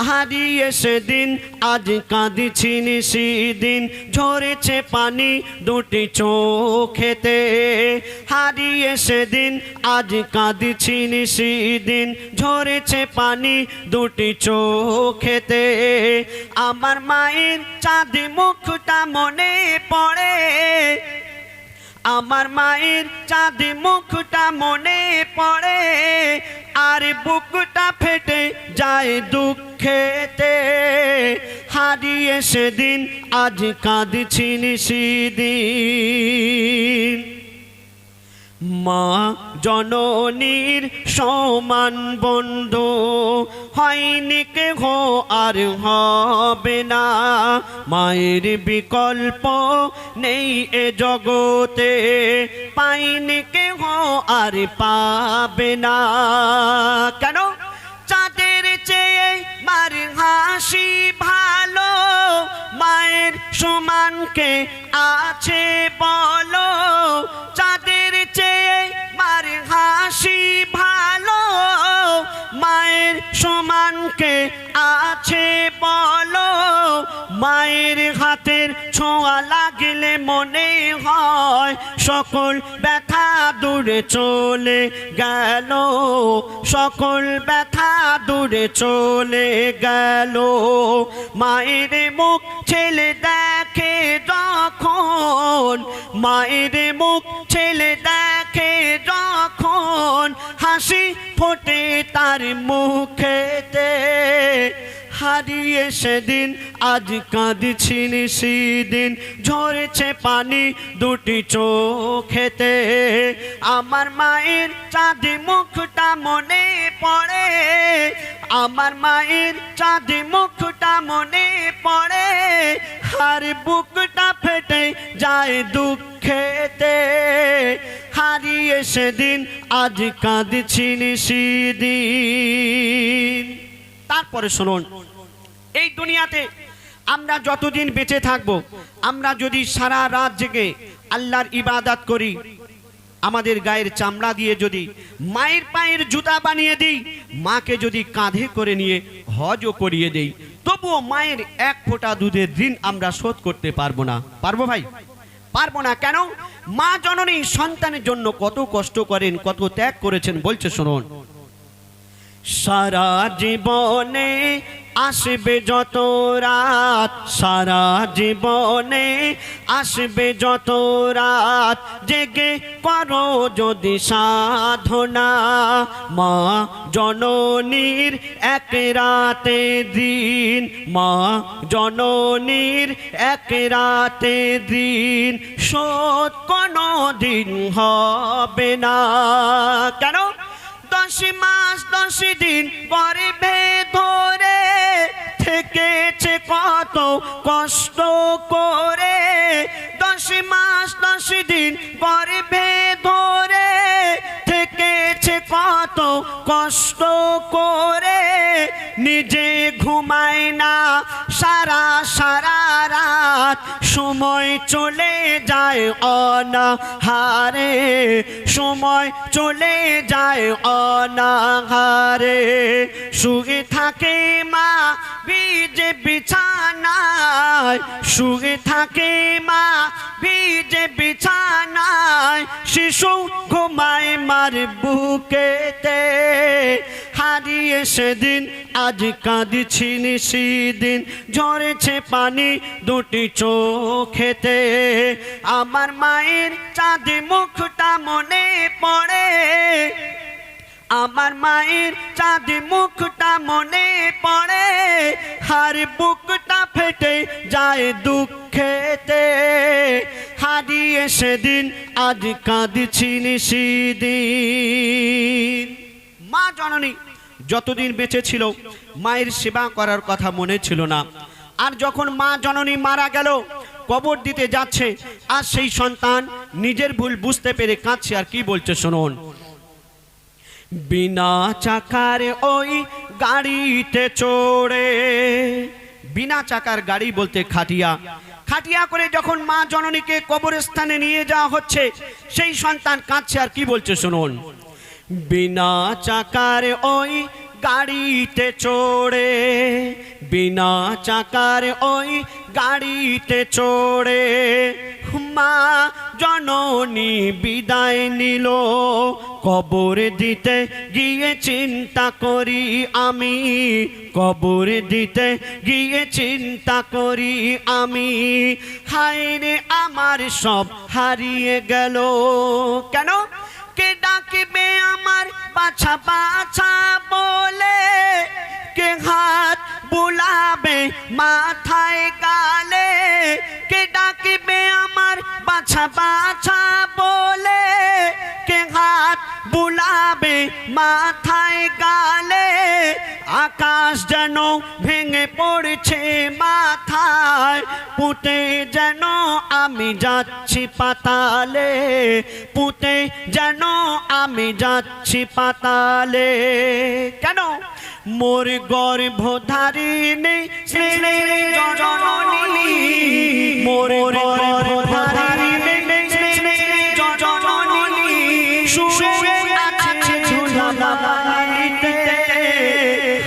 হারিয়ে সেদিন আজ কাঁদছি নিশিদিন, ঝরেছে পানি দুটি চোখেতে। হারিয়ে সেদিন আজ কাঁদছি নিশিদিন, ঝরেছে পানি দুটি চোখেতে। আমার মায়ের চাঁদ মুখটা মনে পড়ে, আমার মায়ের চাঁদ মুখটা মনে পড়ে, আর বুকটা ফেটে যায় দুঃখেতে। হারিয়ে সেদিন আজ কাঁদছি নিশিদিন। মা জননীর সমান বন্ধু হয়নি কেহ আর হবে না, মায়ের বিকল্প নেই এ জগতে, পাইনি কেহ আর পাবে না। কেন? চাঁদের চেয়ে মার হাসি ভালো, মায়ের সমানকে আছে বলো। চাঁদের চেয়ে মার হাসি ভালো, মায়ের সমানকে আছে বলো। মায়ের হাতের ছোঁয়া লাগলে মনে হয় সকল ব্যথা দূরে চলে গেল, সকল ব্যথা দূরে চলে গেল। মায়ের মুখ ছেলে দেখে যখন, মায়ের মুখ ছেলে দেখে যখন, হাসি ফোটে তার মুখেতে। হারিয়ে সেদিন আজ কাঁদছি নিশিদিন, ঝরেছে পানি দুটি চোখেতে। আমার মায়ের চাঁদ মুখটা মনে পড়ে, আমার মায়ের চাঁদ মুখটা মনে পড়ে, আর বুকটা ফেটে যায় দুঃখেতে। হারিয়ে সেদিন আজ কাঁদছি নিশিদিন। তারপরে শুনুন, এই দুনিয়াতে আমরা যতদিন বেঁচে থাকবো, আমরা যদি সারা রাত জেগে আল্লাহর ইবাদত করি, আমাদের গায়ের চামড়া দিয়ে যদি মায়ের পায়ের জুতা বানিয়ে দিই, মাকে যদি কাঁধে করে নিয়ে হজও করিয়ে দেই, তবুও মায়ের এক ফোঁটা দুধের ঋণ আমরা শোধ করতে পারবো না। পারবো ভাই? পারবো না। কেন? মা জননী সন্তানের জন্য কত কষ্ট করেন, কত ত্যাগ করেছেন। বলছে শুনুন, সারা জীবনে আসবে যত রাত, সারা জীবনে আসবে যত রাত, জেগে করো যদি সাধনা, মা জননীর এক রাতে দিন, মা জননীর এক রাতে দিন শোধ কোনো দিন হবে না। কেন? 10 মাস 10 দিন গর্ভে ধরে থেকেছে কত কষ্ট করে, 10 মাস 10 দিন গর্ভে ধরে থেকেছে কত কষ্ট করে। নিজে ঘুমায় না সারা সারা রাত, সময় চলে যায় অনাহারে, সময় চলে যায় অনাহারে। শুয়ে থাকে মা ভিজে বিছানায়, শুয়ে থাকে মা ভিজে বিছানায়, শিশু ঘুমায় মার বুকেতে। হারিয়ে সেদিন আজ কাঁদছি নিশিদিন, ঝরেছে পানি দুটি চোখেতে। আমার মায়ের চাঁদ মুখটা মনে পড়ে, আমার মায়ের চাঁদ মুখটা মনে পড়ে, আর বুকটা ফেটে যায় দুঃখেতে। হারিয়ে সেদিন আজ কাঁদছি নিশিদিন। মা জননী যতদিন বেঁচে ছিল মায়ের সেবা করার কথা মনে ছিল না, আর যখন মা জননী মারা গেল, কবর দিতে যাচ্ছে, আর সেই সন্তান নিজের ভুল বুঝতে পেরে কাঁদছে। আর কি বলছে শুনুন, বিনা চাকার ওই গাড়িতে চড়ে, বিনা চাকার গাড়ি বলতে খাটিয়া, খাটিয়া করে যখন মা জননীকে কবরস্থানে নিয়ে যাওয়া হচ্ছে, সেই সন্তান কাঁদছে। আর কি বলছে শুনুন, বিনা চাকার ওই গাড়িতে চড়ে, বিনা চাকার ওই গাড়িতে চড়ে মা জননী বিদায় নিল। কবর দিতে গিয়ে চিন্তা করি আমি, কবর দিতে গিয়ে চিন্তা করি আমি, হায় রে আমার সব হারিয়ে গেল। কেন? কে ডাকবে আমার বাছা বাছা বলে, কে হাত বুলাবে মাথায় গালে, কে ডাকবে আমার বাছা বাছা বলে, কে হাত বুলাবে মাথায় গালে। আকাশ যেন ভেঙে পড়ছে মাথায়, পুঁতে যেন আমি যাচ্ছি পাতালে, পুঁতে যেন আমি যাচ্ছি পাতালে। কেন? মোর গর্ভধারিণী শ্রী জননী, মোর গর্ভধারিণী শ্রী জননী শুয়ে আছে ঝুলানিতে,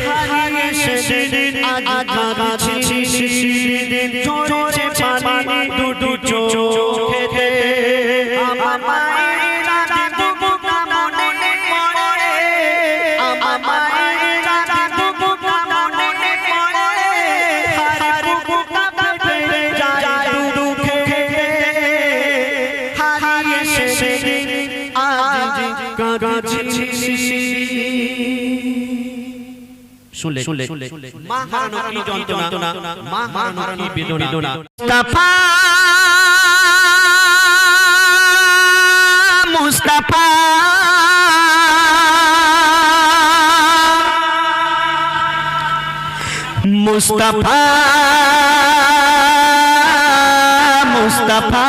হারিয়ে সেদিন আজ কাঁদছি সেদিন, ঝরছে পানি দুটো চোখেতে। আমার মায়ের রাত বুকটা মনে পড়ে, আমার মায়ের রাত বুকটা মনে পড়ে, হার বুকটা ফেটে যায় দুঃখে, হারিয়ে সেদিন আজ কাঁদছি। শুনলে মা হারানো কি যন্ত্রণা, মা হারানো কি বেদনা। মুস্তাফা মুস্তাফা মুস্তাফা মুস্তাফা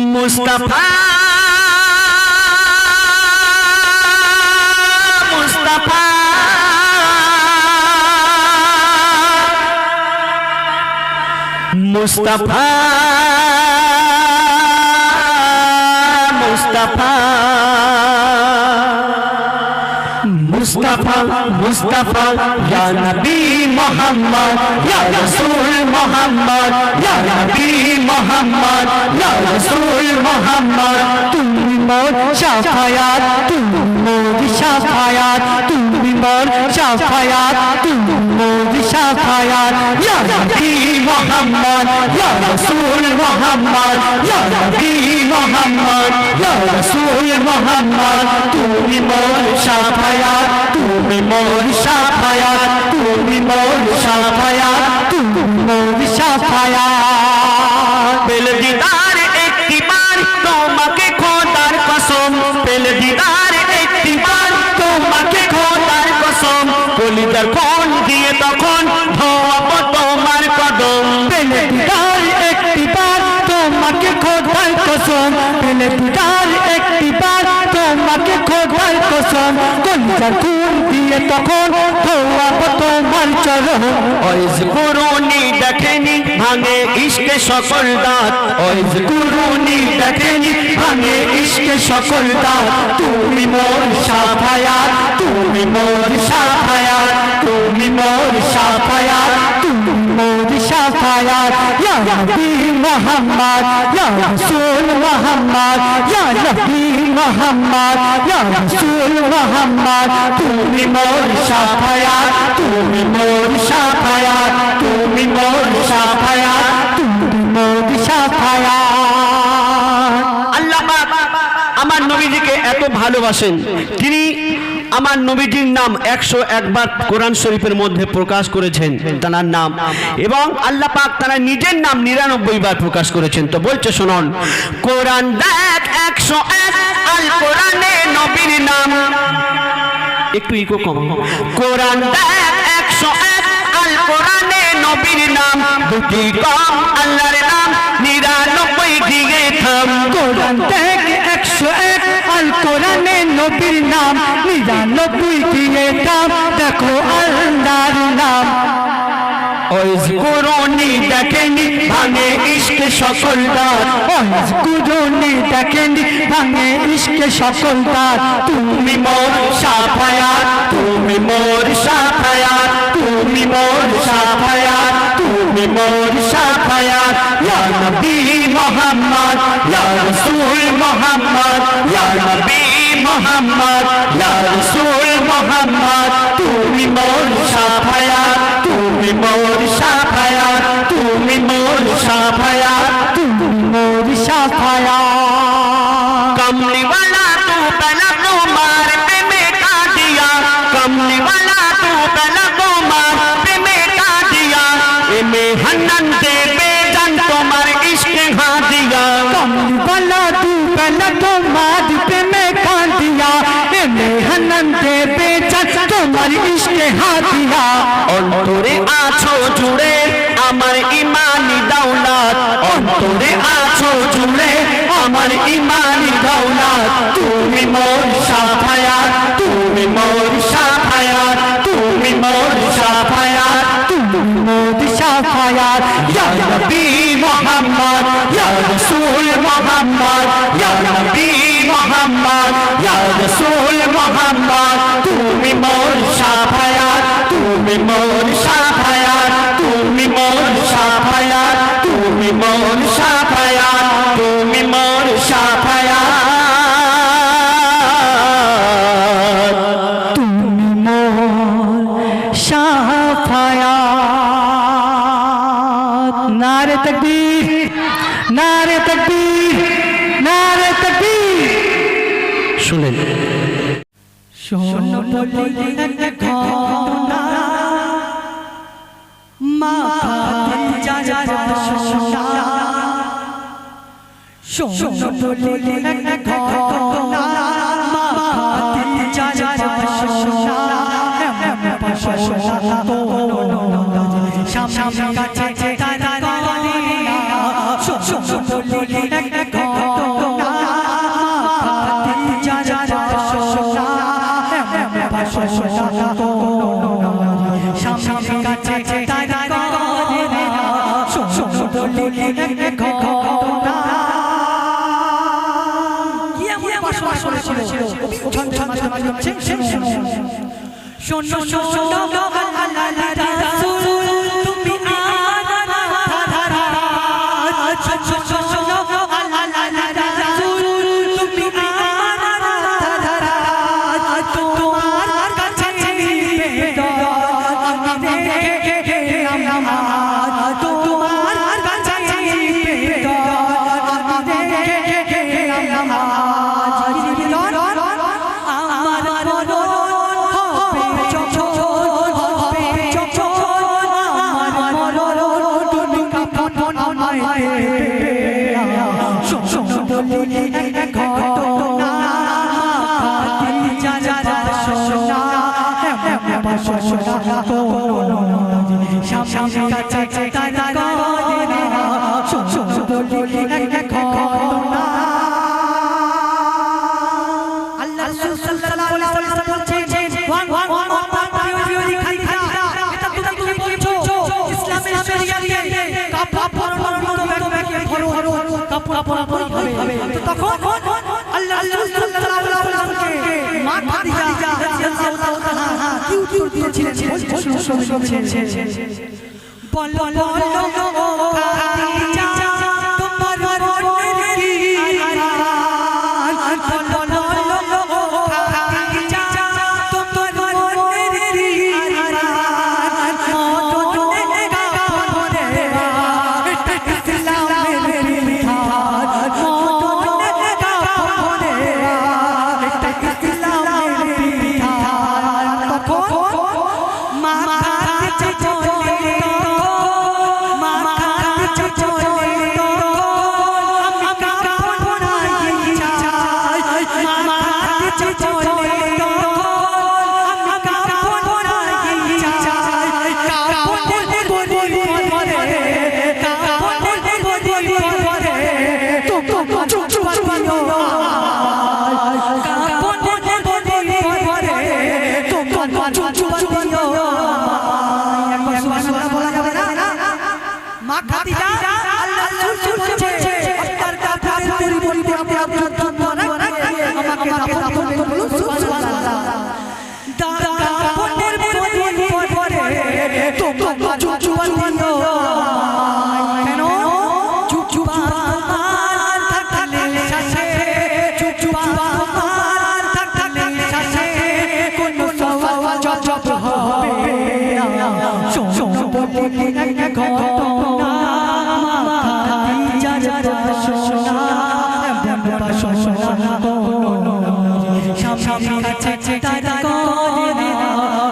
মুস্তাফা মুস্তাফা মুস্তাফা মুস্তাফা মুস্তাফা ইয়া নবী মুহাম্মদ ইয়া রাসূল মুহাম্মদ ইয়া নবী মুহাম্মদ ইয়া রাসূল মুহাম্মদ, তুমি মোর শাফায়াত, তুমি মোর শাফায়াত, তুমি মোর শাফায়াত, তুমি মোর শাফায়াত, ইয়া নবী মুহাম্মদ ইয়া রাসূল মুহাম্মদ ইয়া নবী মুহাম্মদ ইয়া রাসূল মুহাম্মদ, তুমি মোর শাফায়াত, তুমি মোর শাফায়াত, তুমি মোর শাফায়াত, তুমি মোর শাফায়াত। পেলে দিদার একটি বার তোমাকে খোদার কসম, পেলে দিদার একটি বার তোমাকে খোদার কসম, কলিজার কোন দিয়ে তখন ধোয়াব তোমার কদম। পেলে দিদার একটি বার তোমাকে খোদার কসম, পেলে দিদার একটি বার তোমাকে খোদার কসম, কলিজার কোন দিয়ে তখন ধোয়াব তোমার চরণ। ওইজ কুরুনি দেখেনি ভাঙে ইশকে সকল দাঁত, ওইজ কুরুনি দেখেনি ভাঙে ইশকে সকল দাঁত, তুমি মোর শাফায়াত, তুমি মোর শাফায়াত, তুমি মোর শাফায়াত, তুমি মোর শাফায়াত, ইয়া নবী মুহাম্মদ ইয়া রাসূল মুহাম্মদ ইয়া নবী মুহাম্মদ ইয়া রাসূল মুহাম্মদ, তুমি মোর শাফায়াত, তুমি মোর শাফায়াত, তুমি মোর শাফায়াত, তুমি মোর শাফায়াত। আল্লাহ পাক আমার নবীজিকে এত ভালোবাসেন, তিনি আমার নবীজির নাম 101 বার কোরআন শরীফের মধ্যে প্রকাশ করেছেন তার নাম, এবং আল্লাহ পাক তার নিজের নাম 99 বার প্রকাশ করেছেন। তো বলছে শুনুন, কোরআন দেখ 101 আল কোরআনে নবীর নাম, একটু ইকো কম, কোরআন দেখ 101 আল কোরআনে নবীর নাম, দুটি কম আল্লাহর নাম 99 দিয়ে থাম। কোরআন দেখ 101 আল কোরআনে নবীর নাম, 99 দিয়ে থাম, দেখো আল্লাহর নাম। ওইস কুরুনি দেখেনি ভাঙে ইশক সকল দার ওইস কুরুনি দেখেনি ভাঙে ইশক সকল দার তুমি মোর সাফায়াত তুমি মোর সাফায়াত তুমি মোর সাফায়াত তুমি মোর সাফায়াত ইয়া নবী মুহাম্মদ ইয়া রাসূল মুহাম্মদ ইয়া নবী মুহাম্মদ ইয়া রাসূল মুহাম্মদ তুমি মোর সাফায়াত তুমি মোর সাফায়াত তুমি মোর সাফায়াত তুমি মোর সাফায়াত কমলি वाला तू पहला कुमार पे में का दिया कमली वाला तू पहला कुमार पे में का दिया ए में हन्नन दे बेजान तुम्हारे इश्क खा दिया कमली वाला तू पहला कुमार पे में का दिया ए में हन्नन दे बेजान तुम्हारे इश्क खा दिया অন্তরে আছো জুড়ে আমার ইমানি দৌলত অন্তরে আছো জুড়ে আমার ইমানি দৌলত তুমি মোর সাফায়াত তুমি মোর সাফায়াত তুমি মোর সাফায়াত তুমি মোর সাফায়াত ইয়া নবী মুহাম্মদ ইয়া রাসূল মুহাম্মদ ইয়া নবী মুহাম্মদ ইয়া রাসূল মুহাম্মদ তুমি মোর সাফায়াত তুমি মোর সাফায়াত তুমি মোর সাফায়াত তুমি মোর সাফায়াত তুমি মোর সাফায়াত তুমি মোর সাফায়াত নারে তাকবীর নারে তাকবীর নারে তাকবীর শুনেন শোনো বলি এক ঘটনা মা খাদিজা শোনা শোনো বলি এক ঘটনা মা খাদিজা শোনা শাম কাছে তারা গলিয়া শোনো বলি এক ঘটনা মা খাদিজা শোনা শাম কাছে তারা গলিয়া শোনো বলি এক ঘটনা শোনো শোনো আল্লাহ রাসূল তুমি আনা ধারা শোনো শোনো আল্লাহ রাসূল তুমি আনা ধারা তোমার কাছে বেদর আমি রেখে নামাজ তোমার কাছে বেদর আমি রেখে নামাজ তখন আল্লাহ সাল্লাল্লাহু আলাইহি ওয়াসাল্লামকে মা খাদিজা রাদিয়াল্লাহু তাআলা কি উত্তর দিয়েছিলেন বলো বলো খাদিজা তোমার মনের কি বলো বলো খাদিজা তোমার মনের কি মনে গাপরে এটা ইসলামের বিধান মনে গাপরে এটা ইসলামের বিধান তখন মা খাদিজা চলে মা খাদিজা চলে আমি কাপড়াই চাই মা খাদিজা চলে আমি কাপড়াই চাই কাপড়ের বলি পরে কাপড়ের বলি পরে তো চুপ পানো কাপড়ের বলি পরে তো চুপ পানো একবার সুবহানাল্লাহ বলা যাবে না তার করে না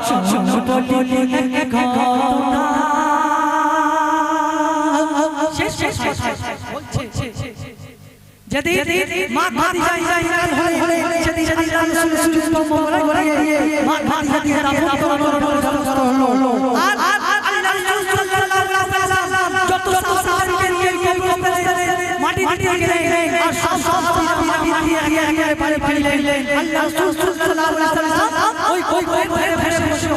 শোনো বলি এক ঘটনা শেষ বলছে যেদিন মা খাদিজা ইন্তেকাল হলে সেদিন রাসূল মোবারক করে মা খাদিজা দাফন হলো আর আল্লাহ রাসূল সাল্লাল্লাহু আলাইহি ওয়াসাল্লাম যত সাহাবীদের নিয়ে কবরে মাটি দিয়ে গেলেন আর সব মাটি দিয়ে পারে ফেললেন আল্লাহ রাসূল সাল্লাল্লাহু আলাইহি ওয়াসাল্লাম ওই ঘরে বসে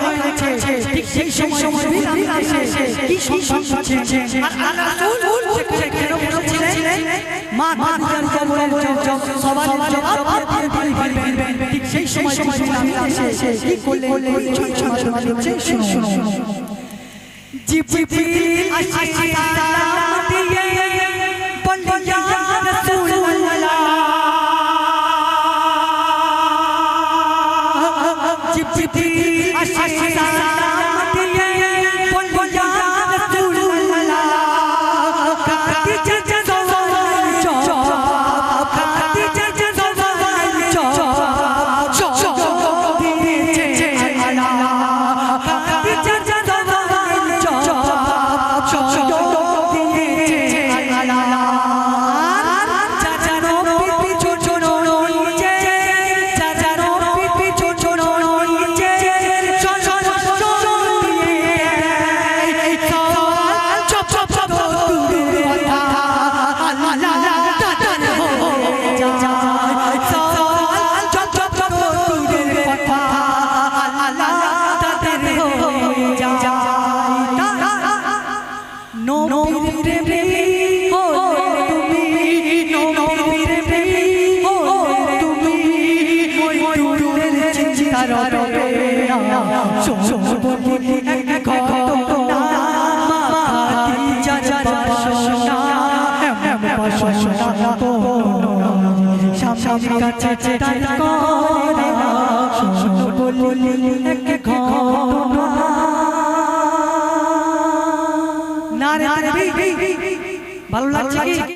হয়েছে ঠিক সেই সময় বিদায় এসে কি সংবাদ হচ্ছে আর আল্লাহ রাসূল কেন বলেছিলেন মা খাদিজার কবরের সবার জবাব দিবেন ঠিক সেই সময় এসে কি করলেন শুনো জিবরিল আসসালাম দিয়ে বললেন ইয়া রাসূলুল্লাহ জিবরিল আসসালাম দিয়ে বললেন ইয়া রাসূলুল্লাহ খাদিজা ভালো লাগছে।